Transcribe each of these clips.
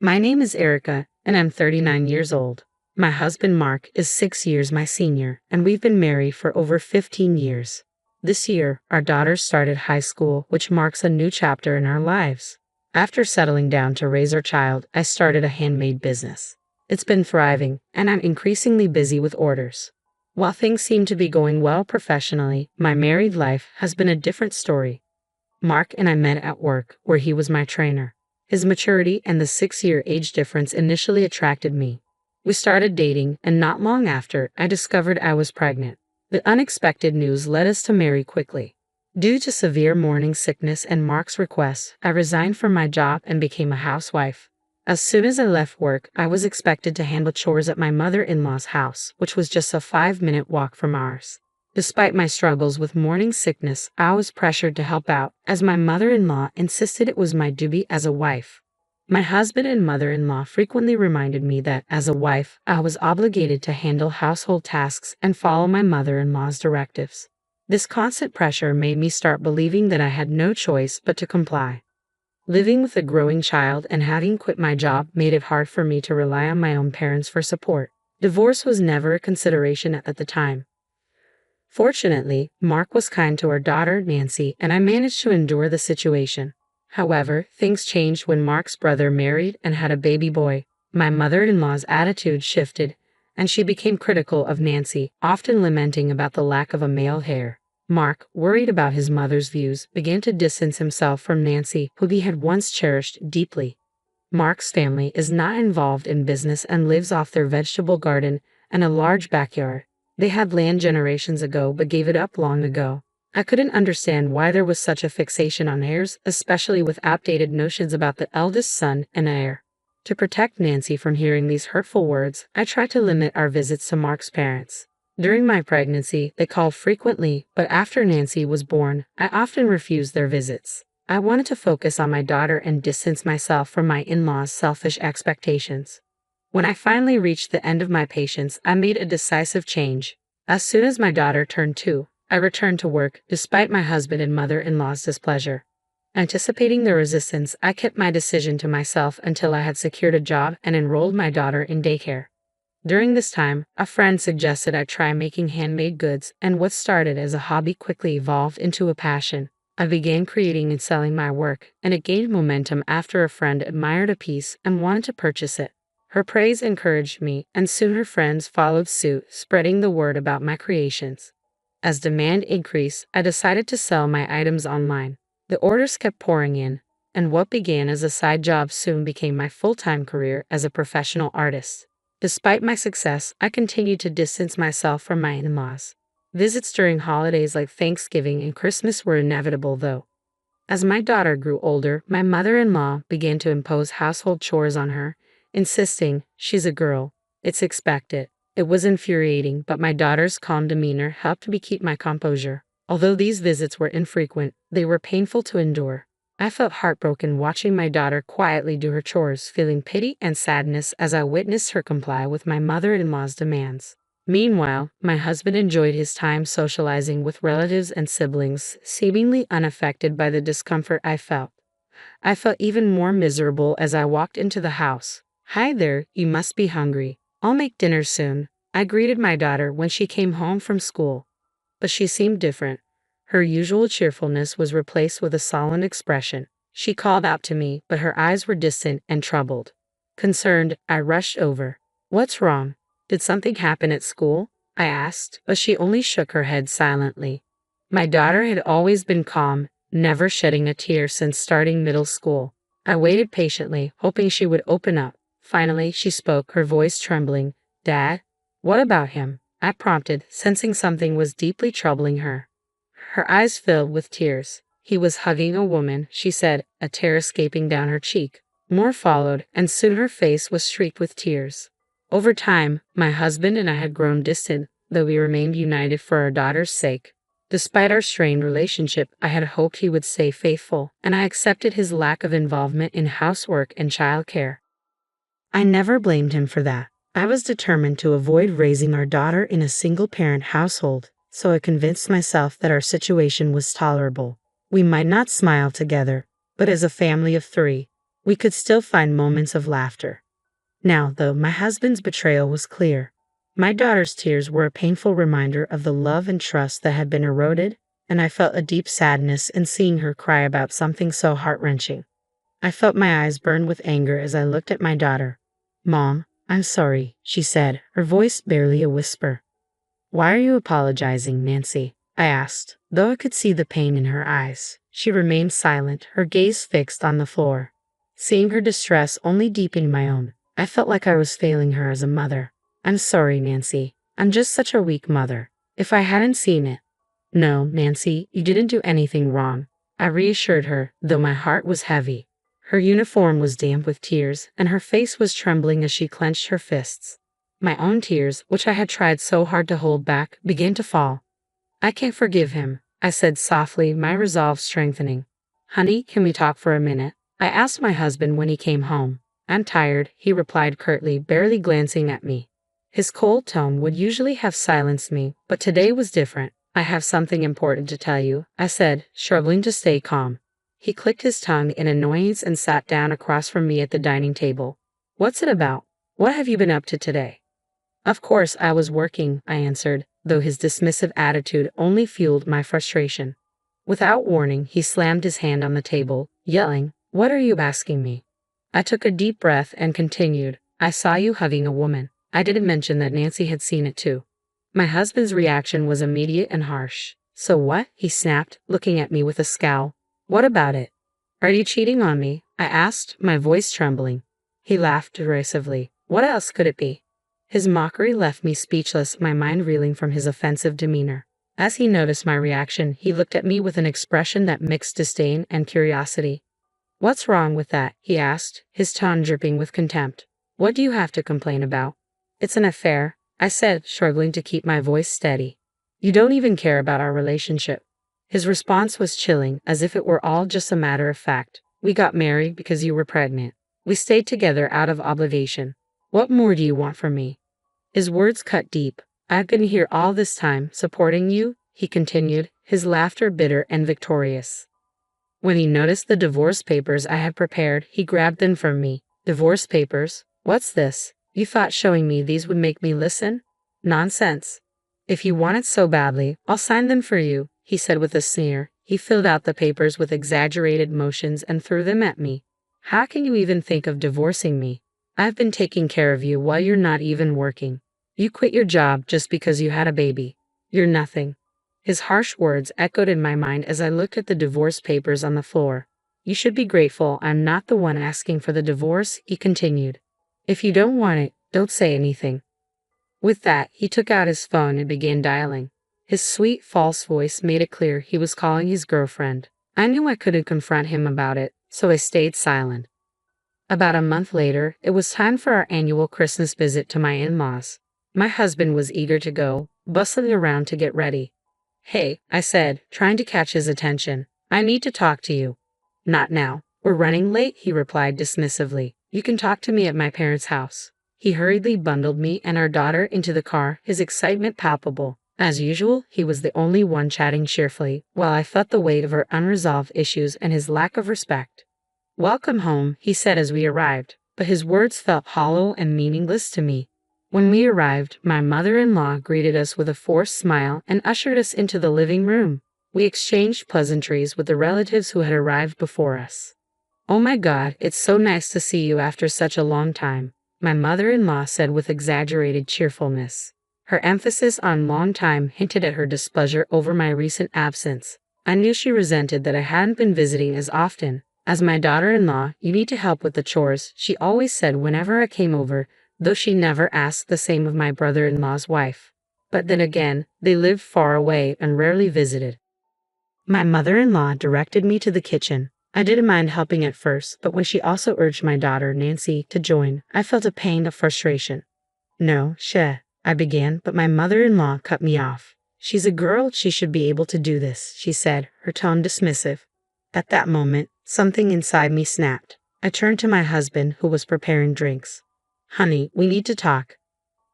My name is Erica, and I'm 39 years old. My husband Mark is 6 years my senior, and we've been married for over 15 years. This year, our daughter started high school, which marks a new chapter in our lives. After settling down to raise our child, I started a handmade business. It's been thriving, and I'm increasingly busy with orders. While things seem to be going well professionally, my married life has been a different story. Mark and I met at work, where he was my trainer. His maturity and the 6-year age difference initially attracted me. We started dating, and not long after, I discovered I was pregnant. The unexpected news led us to marry quickly. Due to severe morning sickness and Mark's request, I resigned from my job and became a housewife. As soon as I left work, I was expected to handle chores at my mother-in-law's house, which was just a 5-minute walk from ours. Despite my struggles with morning sickness, I was pressured to help out, as my mother-in-law insisted it was my duty as a wife. My husband and mother-in-law frequently reminded me that, as a wife, I was obligated to handle household tasks and follow my mother-in-law's directives. This constant pressure made me start believing that I had no choice but to comply. Living with a growing child and having quit my job made it hard for me to rely on my own parents for support. Divorce was never a consideration at the time. Fortunately, Mark was kind to our daughter, Nancy, and I managed to endure the situation. However, things changed when Mark's brother married and had a baby boy. My mother-in-law's attitude shifted, and she became critical of Nancy, often lamenting about the lack of a male heir. Mark, worried about his mother's views, began to distance himself from Nancy, who he had once cherished deeply. Mark's family is not involved in business and lives off their vegetable garden and a large backyard. They had land generations ago but gave it up long ago. I couldn't understand why there was such a fixation on heirs, especially with outdated notions about the eldest son and heir. To protect Nancy from hearing these hurtful words, I tried to limit our visits to Mark's parents. During my pregnancy, they called frequently, but after Nancy was born, I often refused their visits. I wanted to focus on my daughter and distance myself from my in-laws' selfish expectations. When I finally reached the end of my patience, I made a decisive change. As soon as my daughter turned 2, I returned to work, despite my husband and mother-in-law's displeasure. Anticipating their resistance, I kept my decision to myself until I had secured a job and enrolled my daughter in daycare. During this time, a friend suggested I try making handmade goods, and what started as a hobby quickly evolved into a passion. I began creating and selling my work, and it gained momentum after a friend admired a piece and wanted to purchase it. Her praise encouraged me, and soon her friends followed suit, spreading the word about my creations. As demand increased, I decided to sell my items online. The orders kept pouring in, and what began as a side job soon became my full-time career as a professional artist. Despite my success, I continued to distance myself from my in-laws. Visits during holidays like Thanksgiving and Christmas were inevitable, though. As my daughter grew older, my mother-in-law began to impose household chores on her, insisting, "She's a girl. It's expected." It was infuriating, but my daughter's calm demeanor helped me keep my composure. Although these visits were infrequent, they were painful to endure. I felt heartbroken watching my daughter quietly do her chores, feeling pity and sadness as I witnessed her comply with my mother-in-law's demands. Meanwhile, my husband enjoyed his time socializing with relatives and siblings, seemingly unaffected by the discomfort I felt. I felt even more miserable as I walked into the house. "Hi there, you must be hungry. I'll make dinner soon," I greeted my daughter when she came home from school. But she seemed different. Her usual cheerfulness was replaced with a sullen expression. She called out to me, but her eyes were distant and troubled. Concerned, I rushed over. "What's wrong? Did something happen at school?" I asked, but she only shook her head silently. My daughter had always been calm, never shedding a tear since starting middle school. I waited patiently, hoping she would open up. Finally, she spoke, her voice trembling. "Dad? What about him?" I prompted, sensing something was deeply troubling her. Her eyes filled with tears. "He was hugging a woman," she said, a tear escaping down her cheek. More followed, and soon her face was streaked with tears. Over time, my husband and I had grown distant, though we remained united for our daughter's sake. Despite our strained relationship, I had hoped he would stay faithful, and I accepted his lack of involvement in housework and childcare. I never blamed him for that. I was determined to avoid raising our daughter in a single-parent household, so I convinced myself that our situation was tolerable. We might not smile together, but as a family of 3, we could still find moments of laughter. Now, though, my husband's betrayal was clear. My daughter's tears were a painful reminder of the love and trust that had been eroded, and I felt a deep sadness in seeing her cry about something so heart-wrenching. I felt my eyes burn with anger as I looked at my daughter. "Mom, I'm sorry," she said, her voice barely a whisper. "Why are you apologizing, Nancy?" I asked, though I could see the pain in her eyes. She remained silent, her gaze fixed on the floor. Seeing her distress only deepened my own. I felt like I was failing her as a mother. "I'm sorry, Nancy. I'm just such a weak mother. If I hadn't seen it." "No, Nancy, you didn't do anything wrong," I reassured her, though my heart was heavy. Her uniform was damp with tears, and her face was trembling as she clenched her fists. My own tears, which I had tried so hard to hold back, began to fall. "I can't forgive him," I said softly, my resolve strengthening. "Honey, can we talk for a minute?" I asked my husband when he came home. "I'm tired," he replied curtly, barely glancing at me. His cold tone would usually have silenced me, but today was different. "I have something important to tell you," I said, struggling to stay calm. He clicked his tongue in annoyance and sat down across from me at the dining table. "What's it about? What have you been up to today?" "Of course, I was working," I answered, though his dismissive attitude only fueled my frustration. Without warning, he slammed his hand on the table, yelling, "What are you asking me?" I took a deep breath and continued, "I saw you hugging a woman." I didn't mention that Nancy had seen it too. My husband's reaction was immediate and harsh. "So what?" he snapped, looking at me with a scowl. "What about it?" "Are you cheating on me?" I asked, my voice trembling. He laughed derisively. "What else could it be?" His mockery left me speechless, my mind reeling from his offensive demeanor. As he noticed my reaction, he looked at me with an expression that mixed disdain and curiosity. "What's wrong with that?" he asked, his tone dripping with contempt. "What do you have to complain about?" "It's an affair," I said, struggling to keep my voice steady. "You don't even care about our relationship." His response was chilling, as if it were all just a matter of fact. "We got married because you were pregnant. We stayed together out of obligation. What more do you want from me?" His words cut deep. "I've been here all this time, supporting you," he continued, his laughter bitter and victorious. When he noticed the divorce papers I had prepared, he grabbed them from me. "Divorce papers? What's this? You thought showing me these would make me listen? Nonsense. If you want it so badly, I'll sign them for you," he said with a sneer. He filled out the papers with exaggerated motions and threw them at me. "How can you even think of divorcing me? I've been taking care of you while you're not even working. You quit your job just because you had a baby. You're nothing." His harsh words echoed in my mind as I looked at the divorce papers on the floor. "You should be grateful I'm not the one asking for the divorce," he continued. "If you don't want it, don't say anything." With that, he took out his phone and began dialing. His sweet, false voice made it clear he was calling his girlfriend. I knew I couldn't confront him about it, so I stayed silent. About a month later, it was time for our annual Christmas visit to my in-laws. My husband was eager to go, bustling around to get ready. "Hey," I said, trying to catch his attention. "I need to talk to you." "Not now. We're running late," he replied dismissively. "You can talk to me at my parents' house." He hurriedly bundled me and our daughter into the car, his excitement palpable. As usual, he was the only one chatting cheerfully, while I felt the weight of our unresolved issues and his lack of respect. "Welcome home," he said as we arrived, but his words felt hollow and meaningless to me. When we arrived, my mother-in-law greeted us with a forced smile and ushered us into the living room. We exchanged pleasantries with the relatives who had arrived before us. "Oh my God, it's so nice to see you after such a long time," my mother-in-law said with exaggerated cheerfulness. Her emphasis on long time hinted at her displeasure over my recent absence. I knew she resented that I hadn't been visiting as often. "As my daughter-in-law, you need to help with the chores," she always said whenever I came over, though she never asked the same of my brother-in-law's wife. But then again, they lived far away and rarely visited. My mother-in-law directed me to the kitchen. I didn't mind helping at first, but when she also urged my daughter, Nancy, to join, I felt a pang of frustration. "No, I began, but my mother-in-law cut me off. "She's a girl, she should be able to do this," she said, her tone dismissive. At that moment, something inside me snapped. I turned to my husband, who was preparing drinks. "Honey, we need to talk."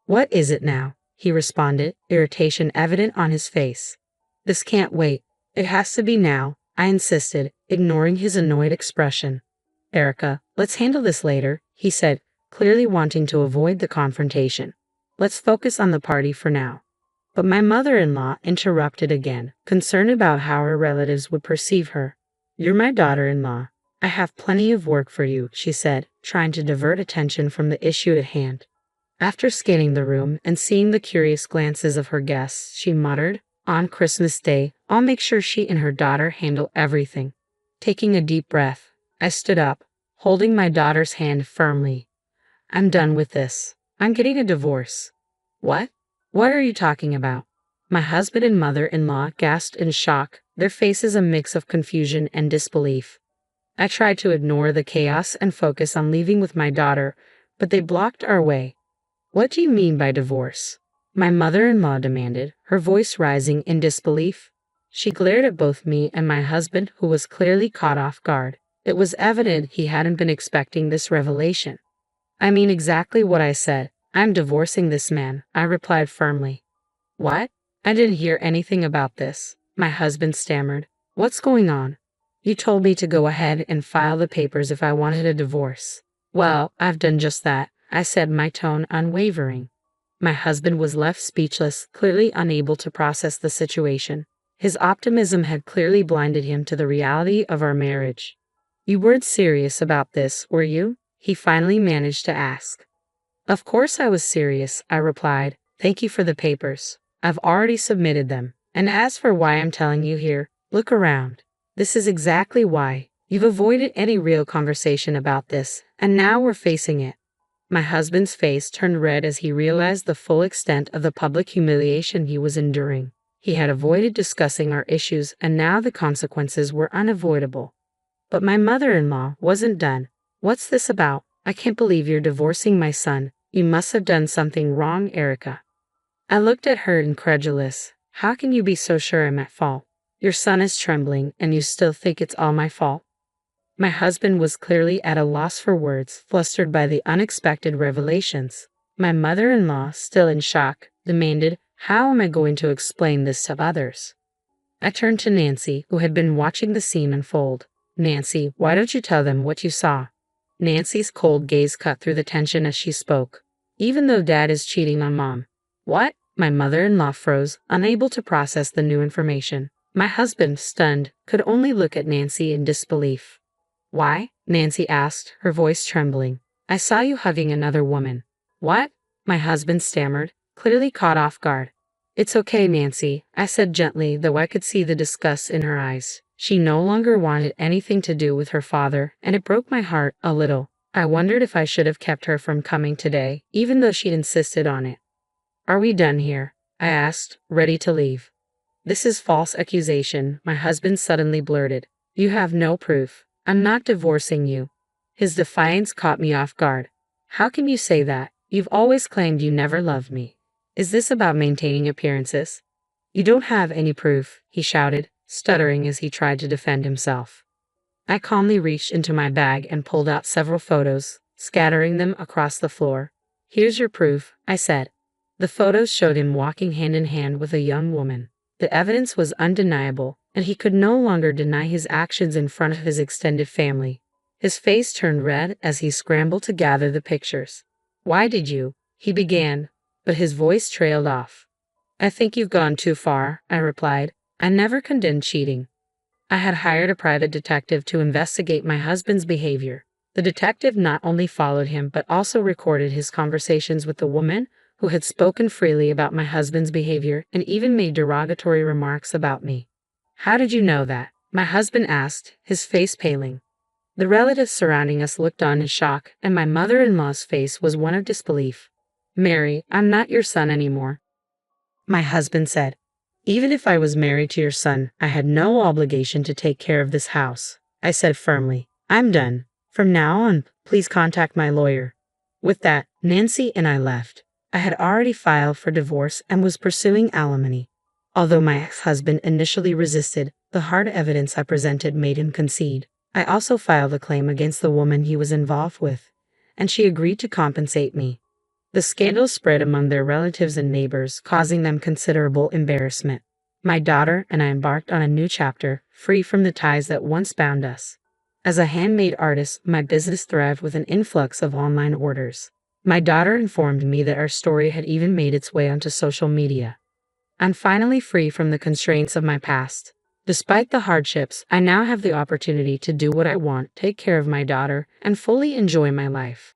"What is it now?" he responded, irritation evident on his face. "This can't wait. It has to be now," I insisted, ignoring his annoyed expression. Erica, let's handle this later, he said, clearly wanting to avoid the confrontation. Let's focus on the party for now. But my mother-in-law interrupted again, concerned about how her relatives would perceive her. You're my daughter-in-law. I have plenty of work for you, she said, trying to divert attention from the issue at hand. After scanning the room and seeing the curious glances of her guests, she muttered, on Christmas Day, I'll make sure she and her daughter handle everything. Taking a deep breath, I stood up, holding my daughter's hand firmly. I'm done with this. I'm getting a divorce. What? What are you talking about? My husband and mother-in-law gasped in shock, their faces a mix of confusion and disbelief. I tried to ignore the chaos and focus on leaving with my daughter, but they blocked our way. What do you mean by divorce? My mother-in-law demanded, her voice rising in disbelief. She glared at both me and my husband, who was clearly caught off guard. It was evident he hadn't been expecting this revelation. I mean exactly what I said. I'm divorcing this man, I replied firmly. What? I didn't hear anything about this, my husband stammered. What's going on? You told me to go ahead and file the papers if I wanted a divorce. Well, I've done just that, I said, my tone unwavering. My husband was left speechless, clearly unable to process the situation. His optimism had clearly blinded him to the reality of our marriage. You weren't serious about this, were you? He finally managed to ask. Of course I was serious, I replied. Thank you for the papers. I've already submitted them. And as for why I'm telling you here, look around. This is exactly why. You've avoided any real conversation about this, and now we're facing it. My husband's face turned red as he realized the full extent of the public humiliation he was enduring. He had avoided discussing our issues, and now the consequences were unavoidable. But my mother-in-law wasn't done. What's this about? I can't believe you're divorcing my son. You must have done something wrong, Erica. I looked at her incredulous. How can you be so sure I'm at fault? Your son is trembling, and you still think it's all my fault? My husband was clearly at a loss for words, flustered by the unexpected revelations. My mother-in-law, still in shock, demanded, how am I going to explain this to others? I turned to Nancy, who had been watching the scene unfold. Nancy, why don't you tell them what you saw? Nancy's cold gaze cut through the tension as she spoke. Even though Dad is cheating on Mom. What? My mother-in-law froze, unable to process the new information. My husband, stunned, could only look at Nancy in disbelief. Why? Nancy asked, her voice trembling. I saw you hugging another woman. What? My husband stammered, clearly caught off guard. It's okay, Nancy, I said gently, though I could see the disgust in her eyes. She no longer wanted anything to do with her father, and it broke my heart a little. I wondered if I should have kept her from coming today, even though she'd insisted on it. Are we done here? I asked, ready to leave. This is false accusation, my husband suddenly blurted. You have no proof. I'm not divorcing you. His defiance caught me off guard. How can you say that? You've always claimed you never loved me. Is this about maintaining appearances? You don't have any proof, he shouted, stuttering as he tried to defend himself. I calmly reached into my bag and pulled out several photos, scattering them across the floor. Here's your proof, I said. The photos showed him walking hand in hand with a young woman. The evidence was undeniable, and he could no longer deny his actions in front of his extended family. His face turned red as he scrambled to gather the pictures. Why did you? He began, but his voice trailed off. I think you've gone too far, I replied. I never condoned cheating. I had hired a private detective to investigate my husband's behavior. The detective not only followed him but also recorded his conversations with the woman who had spoken freely about my husband's behavior and even made derogatory remarks about me. How did you know that? My husband asked, his face paling. The relatives surrounding us looked on in shock, and my mother-in-law's face was one of disbelief. Mary, I'm not your son anymore, my husband said. Even if I was married to your son, I had no obligation to take care of this house, I said firmly. I'm done. From now on, please contact my lawyer. With that, Nancy and I left. I had already filed for divorce and was pursuing alimony. Although my ex-husband initially resisted, the hard evidence I presented made him concede. I also filed a claim against the woman he was involved with, and she agreed to compensate me. The scandal spread among their relatives and neighbors, causing them considerable embarrassment. My daughter and I embarked on a new chapter, free from the ties that once bound us. As a handmade artist, my business thrived with an influx of online orders. My daughter informed me that our story had even made its way onto social media. I'm finally free from the constraints of my past. Despite the hardships, I now have the opportunity to do what I want, take care of my daughter, and fully enjoy my life.